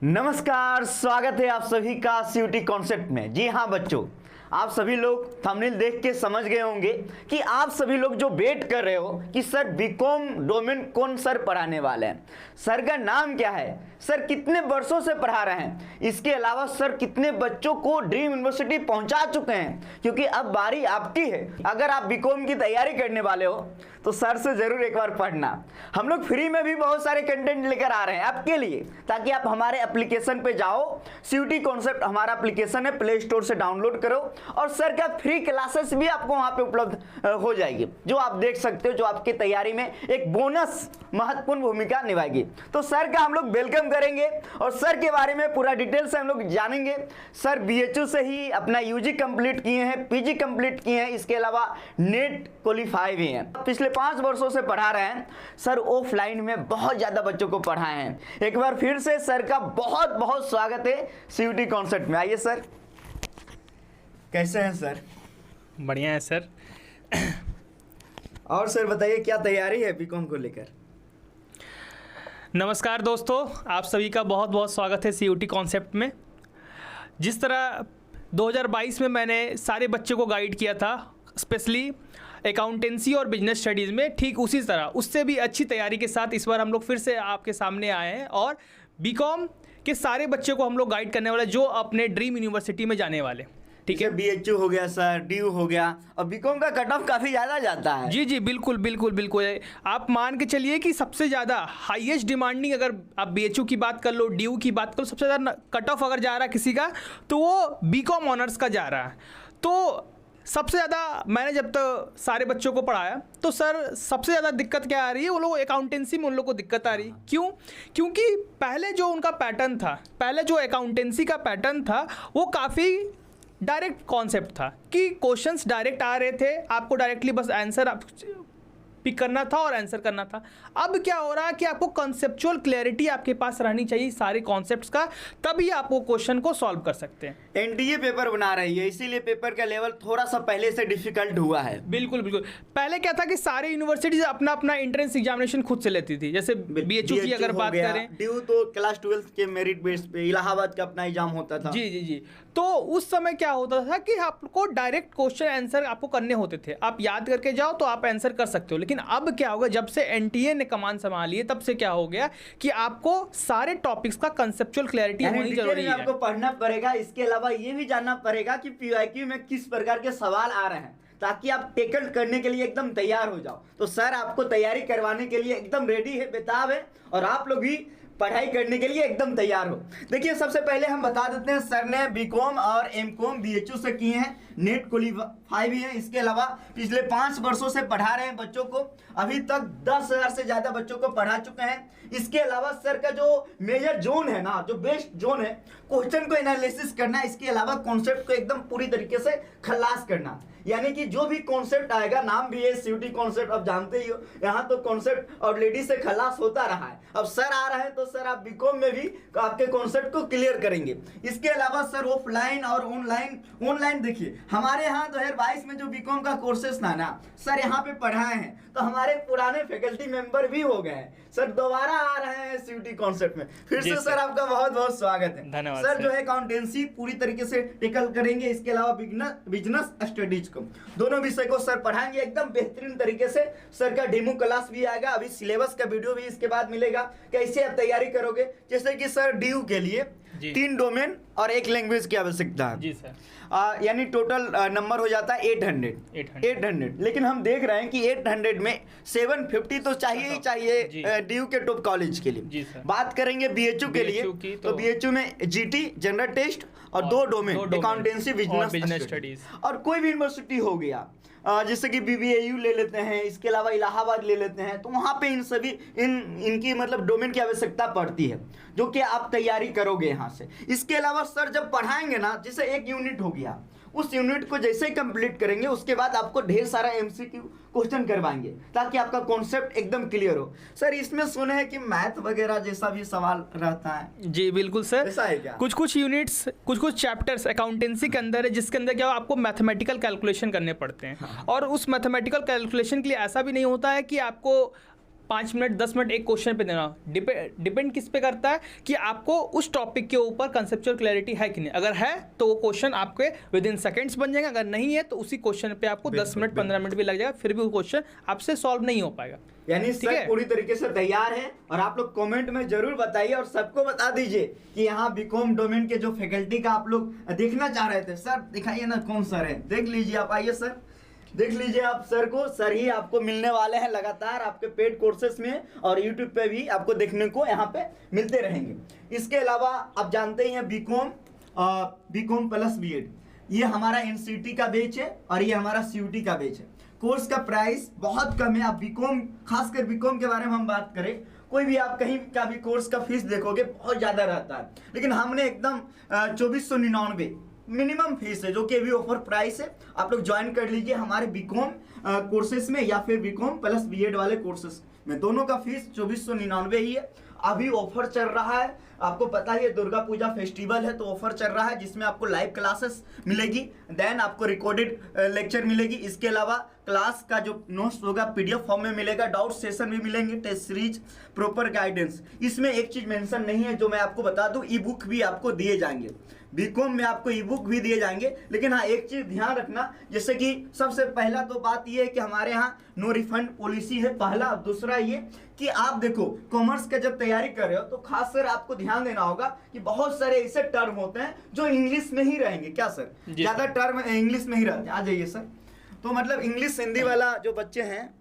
नमस्कार, स्वागत है आप सभी का सीयूटी कॉन्सेप्ट में। जी हाँ बच्चों, आप सभी लोग थंबनेल देख के समझ गए होंगे कि आप सभी लोग जो वेट कर रहे हो कि सर बीकॉम डोमेन कौन सर पढ़ाने वाले हैं, सर का नाम क्या है, सर कितने वर्षों से पढ़ा रहे हैं, इसके अलावा सर कितने बच्चों को ड्रीम यूनिवर्सिटी पहुंचा चुके हैं, क्योंकि अब बारी आपकी है। अगर आप बीकॉम की तैयारी करने वाले हो तो सर से जरूर एक बार पढ़ना। हम लोग फ्री में भी बहुत सारे कंटेंट लेकर आ रहे हैं आपके लिए, ताकि आप हमारे एप्लीकेशन पे जाओ। सीयूटी कॉन्सेप्ट हमारा एप्लीकेशन है, प्ले स्टोर से डाउनलोड करो और सर का फ्री क्लासेस भी आपको वहां पे उपलब्ध हो जाएगी, जो आप देख सकते हो, जो आपकी तैयारी में एक बोनस महत्वपूर्ण भूमिका निभाएगी। तो सर का हम लोग वेलकम करेंगे और सर के बारे में पूरा डिटेल से हम लोग जानेंगे। सर बीएचयू से ही अपना यूजी कंप्लीट किए हैं, पीजी कंप्लीट किए हैं, इसके अलावा नेट क्वालिफाई भी हैं। पिछले 5 वर्षों से पढ़ा रहे हैं सर, ऑफलाइन में बहुत ज्यादा बच्चों को पढ़ाए हैं। एक बार फिर से सर का बहुत बहुत स्वागत है सीयूटी कॉन्सेप्ट में। आइए सर, कैसे हैं सर? बढ़िया है सर। और सर बताइए, क्या तैयारी है बीकॉम को लेकर? नमस्कार दोस्तों, आप सभी का बहुत बहुत स्वागत है सीयूटी कॉन्सेप्ट में। जिस तरह 2022 में मैंने सारे बच्चों को गाइड किया था, स्पेशली अकाउंटेंसी और बिजनेस स्टडीज़ में, ठीक उसी तरह उससे भी अच्छी तैयारी के साथ इस बार हम लोग फिर से आपके सामने आए हैं और बीकॉम के सारे बच्चों को हम लोग गाइड करने वाले जो अपने ड्रीम यूनिवर्सिटी में जाने वाले। ठीक है, बीएचयू हो गया सर, डीयू हो गया, और बीकॉम का कट ऑफ काफ़ी ज़्यादा जाता है। जी जी, बिल्कुल बिल्कुल बिल्कुल। आप मान के चलिए कि सबसे ज़्यादा हाईएस्ट डिमांडिंग, अगर आप बीएचयू की बात कर लो, डीयू की बात कर लो, सबसे ज़्यादा कट ऑफ अगर जा रहा है किसी का तो वो बीकॉम ऑनर्स का जा रहा है। तो सबसे ज़्यादा मैंने जब तक सारे बच्चों को पढ़ाया तो सर सबसे ज़्यादा दिक्कत क्या आ रही है, वो लोग अकाउंटेंसी में उन लोग को दिक्कत आ रही है। क्यों? क्योंकि पहले जो उनका पैटर्न था, पहले जो अकाउंटेंसी का पैटर्न था, वो काफ़ी डायरेक्ट कॉन्सेप्ट था कि क्वेश्चंस डायरेक्ट आ रहे थे, आपको डायरेक्टली बस आंसर आप पिक करना था और आंसर करना था। अब क्या हो रहा है कि आपको कॉन्सेप्चुअल क्लैरिटी आपके पास रहनी चाहिए सारे कॉन्सेप्ट्स का, तभी आप वो क्वेश्चन को सॉल्व कर सकते हैं। एनडीए पेपर बना रही है, इसीलिए पेपर का लेवल थोड़ा सा पहले से डिफिकल्ट हुआ है। बिल्कुल बिल्कुल। पहले क्या था कि सारे यूनिवर्सिटीज अपना अपना एंट्रेंस एग्जामिनेशन खुद से लेती थी। जैसे बीएचयू की अगर बात करें, ड्यू तो क्लास 12 के मेरिट बेस पे इलाहाबाद का अपना एग्जाम होता था। जी जी जी। तो उस समय क्या होता था कि आपको डायरेक्ट क्वेश्चन आंसर आपको करने होते थे, आप याद करके जाओ तो आप आंसर कर सकते हो। लेकिन अब क्या होगा, जब से एनटीए ने कमान संभाली है तब से क्या हो गया कि आपको सारे टॉपिक्स का कंसेप्चुअल क्लैरिटी होनी जरूरी है। आपको पढ़ना पड़ेगा, इसके अलावा ये भी जानना पड़ेगा कि पीवाईक्यू में किस प्रकार के सवाल आ रहे हैं, ताकि आप टेकल करने के लिए एकदम तैयार हो जाओ। तो सर आपको तैयारी करवाने के लिए एकदम रेडी है, बेताब है, और आप लोग भी पढ़ाई करने के लिए एकदम तैयार हो। देखिए, सबसे पहले हम बता देते हैं, सर ने बीकॉम और एमकॉम बीएचयू से किए हैं, नेट क्वालिफाई भी है, इसके अलावा पिछले 5 वर्षों से पढ़ा रहे हैं बच्चों को। अभी तक 10,000 से ज्यादा बच्चों को पढ़ा चुके हैं। इसके अलावा सर का जो मेजर जोन है ना, जो बेस्ट जोन है, क्वेश्चन को एनालिसिस करना, इसके अलावा कॉन्सेप्ट को एकदम पूरी तरीके से खलास करना। यानी कि जो भी कॉन्सेप्ट आएगा, नाम भी है सीयूटी कॉन्सेप्ट, अब जानते ही हो, यहाँ तो कॉन्सेप्ट ऑलरेडी से खलास होता रहा है। अब सर आ रहे हैं तो सर आप बीकॉम में भी आपके कॉन्सेप्ट को क्लियर करेंगे। इसके अलावा सर ऑफलाइन और ऑनलाइन देखिए, हमारे यहाँ 2022 में जो बीकॉम का कोर्सेस था ना सर, यहाँ पे पढ़ाए हैं, तो हमारे पुराने फैकल्टी मेंबर भी हो गए हैं सर, दोबारा आ रहे हैं सीयूटी कॉन्सेप्ट में। फिर से सर आपका बहुत बहुत स्वागत है। धन्यवाद सर। जो है अकाउंटेंसी पूरी तरीके से टेकल करेंगे, इसके अलावा बिजनेस स्टडीज को, दोनों विषय को सर पढ़ाएंगे एकदम बेहतरीन तरीके से। सर का डेमो क्लास भी आएगा, अभी सिलेबस का वीडियो भी इसके बाद मिलेगा, कैसे आप तैयारी करोगे। जैसे कि सर डीयू के लिए 3 डोमेन और 1 लैंग्वेज की आवश्यकता है जी सर, यानी टोटल नंबर हो जाता है 800। लेकिन हम देख रहे हैं कि 800 में 750 तो चाहिए ही चाहिए डीयू के टॉप कॉलेज के लिए। बात करेंगे बीएचयू के लिए, तो बीएचयू में जीटी जनरल टेस्ट और 2 डोमेन, अकाउंटेंसी बिजनेस स्टडीज, और कोई भी यूनिवर्सिटी हो गया, जैसे कि बीबीएयू ले लेते हैं, इसके अलावा इलाहाबाद ले लेते हैं, तो वहाँ पे इन सभी इनकी मतलब डोमेन की आवश्यकता पड़ती है, जो कि आप तैयारी करोगे यहाँ से। इसके अलावा सर जब पढ़ाएंगे ना, जैसे 1 यूनिट हो गया, उस यूनिट को जैसे ही कंप्लीट करेंगे उसके बाद आपको ढेर सारा एमसीक्यू क्वेश्चन करवाएंगे, ताकि आपका कॉन्सेप्ट एकदम क्लियर हो। सर इसमें सुने हैं कि मैथ वगैरह जैसा भी सवाल रहता है। जी बिल्कुल सर, ऐसा है क्या? कुछ यूनिट्स, कुछ चैप्टर्स अकाउंटेंसी के अंदर है, जिसके अंदर क्या हो, आपको मैथमेटिकल कैलकुलेशन करने पड़ते हैं। और उस मैथमेटिकल कैलकुलेशन के लिए ऐसा भी नहीं होता है कि आपको 5 मिनट 10 मिनट एक क्वेश्चन पे देना। डिपेंड किस पे करता है कि आपको उस टॉपिक के ऊपर कंसेप्चुअल क्लैरिटी है कि नहीं। अगर है तो वो क्वेश्चन आपके विद इन सेकेंड्स बन जाएगा, अगर नहीं है तो उसी क्वेश्चन पे आपको 10 मिनट 15 मिनट भी लग जाएगा, फिर भी वो क्वेश्चन आपसे सॉल्व नहीं हो पाएगा। यानी सर पूरी तरीके से तैयार है, और आप लोग कमेंट में जरूर बताइए और सबको बता दीजिए कि यहाँ बीकॉम डोमेन के जो फैकल्टी का आप लोग देखना चाह रहे थे, सर दिखाइए ना कौन सर है, देख लीजिए आप, आइए सर देख लीजिए आप सर को। सर ही आपको मिलने वाले हैं लगातार आपके पेड कोर्सेस में, और यूट्यूब पे भी आपको देखने को यहाँ पे मिलते रहेंगे। इसके अलावा आप जानते ही हैं बीकॉम प्लस बीएड, ये हमारा एनसीटी का बैच है और ये हमारा सीयूटी का बैच है। कोर्स का प्राइस बहुत कम है। आप बीकॉम, खासकर बीकॉम के बारे में हम बात करें, कोई भी आप कहीं का भी कोर्स का फीस देखोगे बहुत ज़्यादा रहता है, लेकिन हमने एकदम 2499 मिनिमम फीस है, जो कि अभी ऑफर प्राइस है। आप लोग ज्वाइन कर लीजिए हमारे बीकॉम कोर्सेस में या फिर बीकॉम प्लस बीएड वाले कोर्सेस में, दोनों का फीस 2499 ही है। अभी ऑफर चल रहा है, आपको पता ही है दुर्गा पूजा फेस्टिवल है, तो ऑफर चल रहा है जिसमें आपको लाइव क्लासेस मिलेगी, देन आपको रिकॉर्डेड लेक्चर मिलेगी। इसके अलावा क्लास का जो नोट्स होगा पीडीएफ फॉर्म में मिलेगा, डाउट सेशन भी मिलेंगे, टेस्ट सीरीज, प्रॉपर गाइडेंस। इसमें एक चीज मेंशन नहीं है जो मैं आपको बता दूं, ई बुक भी आपको दिए जाएंगे, बीकॉम में आपको ई बुक भी दिए जाएंगे। लेकिन हाँ एक चीज ध्यान रखना, जैसे कि सबसे पहला तो बात ये है कि हमारे यहाँ नो रिफंड पॉलिसी है पहला। दूसरा ये कि आप देखो कॉमर्स का जब तैयारी कर रहे हो तो खास कर आपको ध्यान देना होगा कि बहुत सारे ऐसे टर्म होते हैं जो इंग्लिश में ही रहेंगे। क्या सर, ज्यादा टर्म इंग्लिश में ही रहते हैं। आ जाइए सर। तो मतलब इंग्लिश हिंदी वाला जो बच्चे हैं,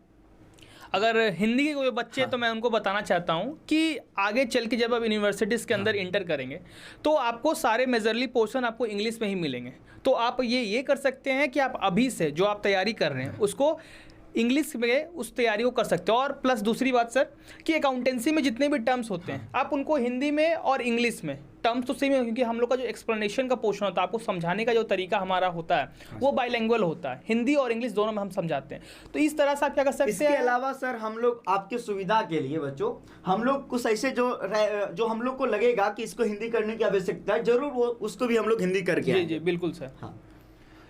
अगर हिंदी के कोई बच्चे तो मैं उनको बताना चाहता हूँ कि आगे चल के जब आप यूनिवर्सिटीज़ के अंदर इंटर करेंगे तो आपको सारे मेजरली पोर्शन आपको इंग्लिश में ही मिलेंगे। तो आप ये कर सकते हैं कि आप अभी से जो आप तैयारी कर रहे हैं उसको इंग्लिश में उस तैयारी को कर सकते हो। और प्लस दूसरी बात सर कि अकाउंटेंसी में जितने भी टर्म्स होते हैं आप उनको हिंदी में और इंग्लिश में, टर्म्स तो सेम है क्योंकि हम लोग का जो एक्सप्लेनेशन का पोर्शन होता है, आपको समझाने का जो तरीका हमारा होता है वो बाइलैंगुअल होता है, हिंदी और इंग्लिश दोनों में हम समझाते हैं। तो इस तरह से आप क्या कर सकते हैं। इसके अलावा सर हम लोग आपकी सुविधा के लिए बच्चों, हम लोग कुछ ऐसे जो हम लोग को लगेगा कि इसको हिंदी करने की आवश्यकता है, जरूर वो उसको भी हम लोग हिंदी करके जी जी बिल्कुल सर। हाँ,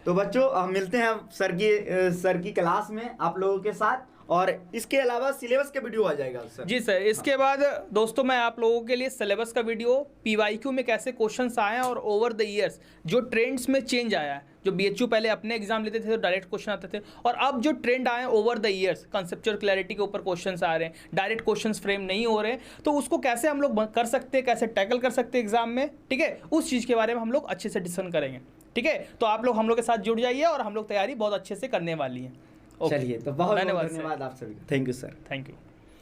तो बच्चों हम मिलते हैं सर की क्लास में आप लोगों के साथ, और इसके अलावा सिलेबस का वीडियो आ जाएगा सर। जी सर। इसके बाद दोस्तों मैं आप लोगों के लिए सिलेबस का वीडियो, पीवाईक्यू में कैसे क्वेश्चंस आए हैं और ओवर द ईयर्स जो ट्रेंड्स में चेंज आया है, जो बीएचयू पहले अपने एग्जाम लेते थे तो डायरेक्ट क्वेश्चन आते थे, और अब जो ट्रेंड आए हैं over the years conceptual clarity के ऊपर क्वेश्चंस आ रहे हैं, डायरेक्ट क्वेश्चंस फ्रेम नहीं हो रहे हैं, तो उसको कैसे हम लोग कर सकते हैं, कैसे टैकल कर सकते हैं एग्जाम में, ठीक है, उस चीज़ के बारे में हम लोग अच्छे से डिस्कशन करेंगे। ठीक है, तो आप लोग हम लोग के साथ जुड़ जाइए और हम लोग तैयारी बहुत अच्छे से करने वाली है। चलिए, तो बहुत धन्यवाद आप सभी। Thank you sir. Thank you.